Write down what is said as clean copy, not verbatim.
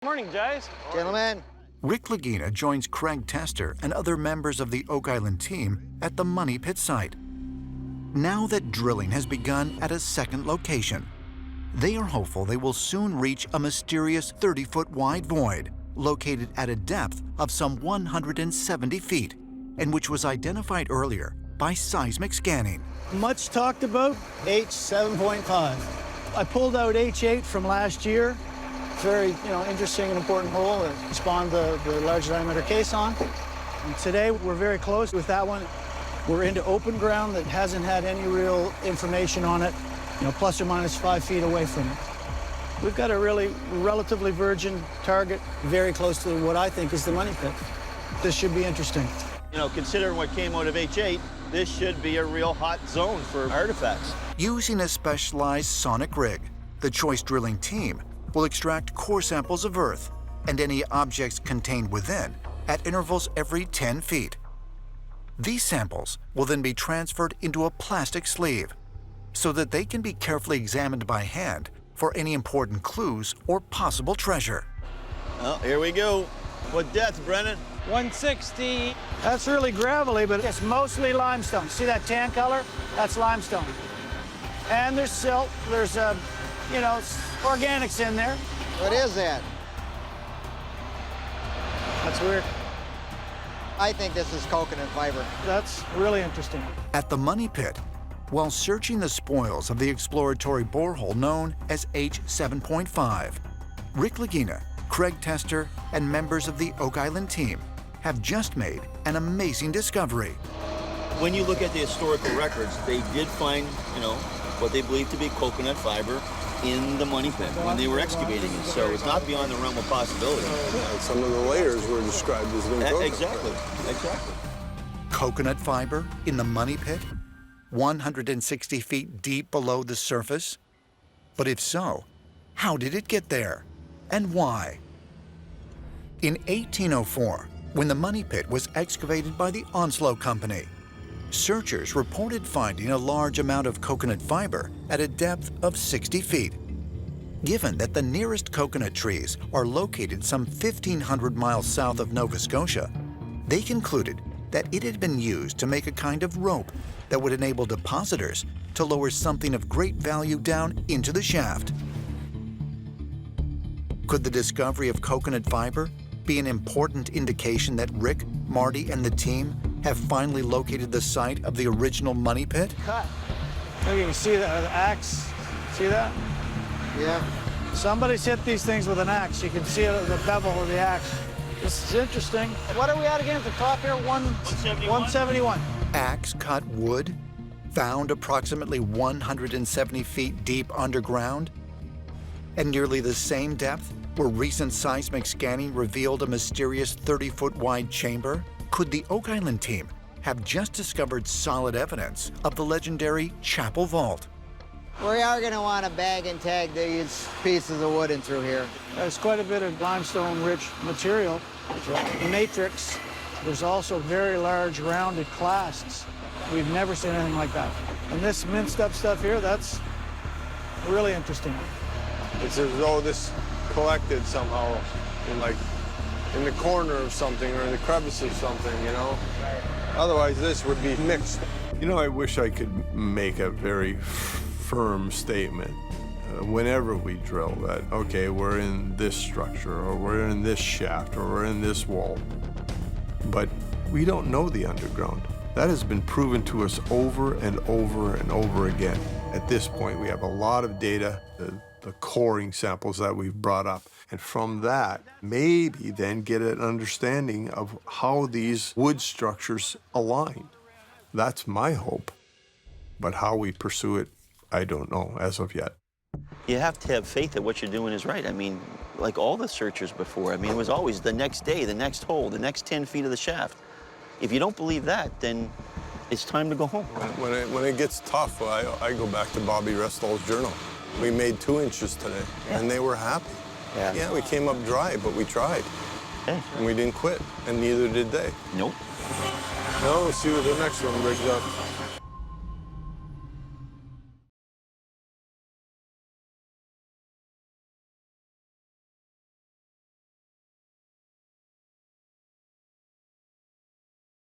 Morning, Jace. Gentlemen. Rick Lagina joins Craig Tester and other members of the Oak Island team at the Money Pit site. Now that drilling has begun at a second location, they are hopeful they will soon reach a mysterious 30-foot wide void located at a depth of some 170 feet and which was identified earlier by seismic scanning. Much talked about H7.5. I pulled out H8 from last year. Very, interesting and important hole that spawned the large diameter caisson. And today we're very close with that one. We're into open ground that hasn't had any real information on it, plus or minus 5 feet away from it. We've got a really relatively virgin target, very close to what I think is the Money Pit. This should be interesting. Considering what came out of H8, this should be a real hot zone for artifacts. Using a specialized sonic rig, the Choice Drilling team will extract core samples of Earth and any objects contained within at intervals every 10 feet. These samples will then be transferred into a plastic sleeve so that they can be carefully examined by hand for any important clues or possible treasure. Well, here we go. What depth, Brennan? 160. That's really gravelly, but it's mostly limestone. See that tan color? That's limestone. And there's silt, there's, organics in there. What is that? That's weird. I think this is coconut fiber. That's really interesting. At the Money Pit, while searching the spoils of the exploratory borehole known as H7.5, Rick Lagina, Craig Tester, and members of the Oak Island team have just made an amazing discovery. When you look at the historical records, they did find, what they believe to be coconut fiber in the Money Pit when they were excavating it. So it's not beyond the realm of possibility. Yeah, some of the layers were described as being coconut. Exactly. Coconut fiber in the Money Pit, 160 feet deep below the surface? But if so, how did it get there? And why? In 1804, when the Money Pit was excavated by the Onslow Company, searchers reported finding a large amount of coconut fiber at a depth of 60 feet. Given that the nearest coconut trees are located some 1,500 miles south of Nova Scotia, they concluded that it had been used to make a kind of rope that would enable depositors to lower something of great value down into the shaft. Could the discovery of coconut fiber be an important indication that Rick, Marty, and the team have finally located the site of the original Money Pit? Cut. Look, you can see the axe. See that? Yeah. Somebody's hit these things with an axe. You can see the bevel of the axe. This is interesting. What are we at again at the top here? 171. Axe-cut wood, found approximately 170 feet deep underground, at nearly the same depth where recent seismic scanning revealed a mysterious 30-foot wide chamber. Could the Oak Island team have just discovered solid evidence of the legendary Chapel Vault? We are going to want to bag and tag these pieces of wood in through here. There's quite a bit of limestone-rich material. Matrix. There's also very large rounded clasts. We've never seen anything like that. And this minced up stuff here, that's really interesting. It's as though this collected somehow in the corner of something or in the crevice of something, Otherwise, this would be mixed. I wish I could make a very firm statement whenever we drill that, okay, we're in this structure, or we're in this shaft, or we're in this wall. But we don't know the underground. That has been proven to us over and over and over again. At this point, we have a lot of data, the coring samples that we've brought up. And from that, maybe then get an understanding of how these wood structures align. That's my hope. But how we pursue it, I don't know as of yet. You have to have faith that what you're doing is right. I mean, like all the searchers before, it was always the next day, the next hole, the next 10 feet of the shaft. If you don't believe that, then it's time to go home. When it gets tough, I go back to Bobby Restall's journal. We made 2 inches today, and they were happy. Yeah, we came up dry, but we tried. Okay. And we didn't quit, and neither did they. Nope. No, we'll see what the next one brings up.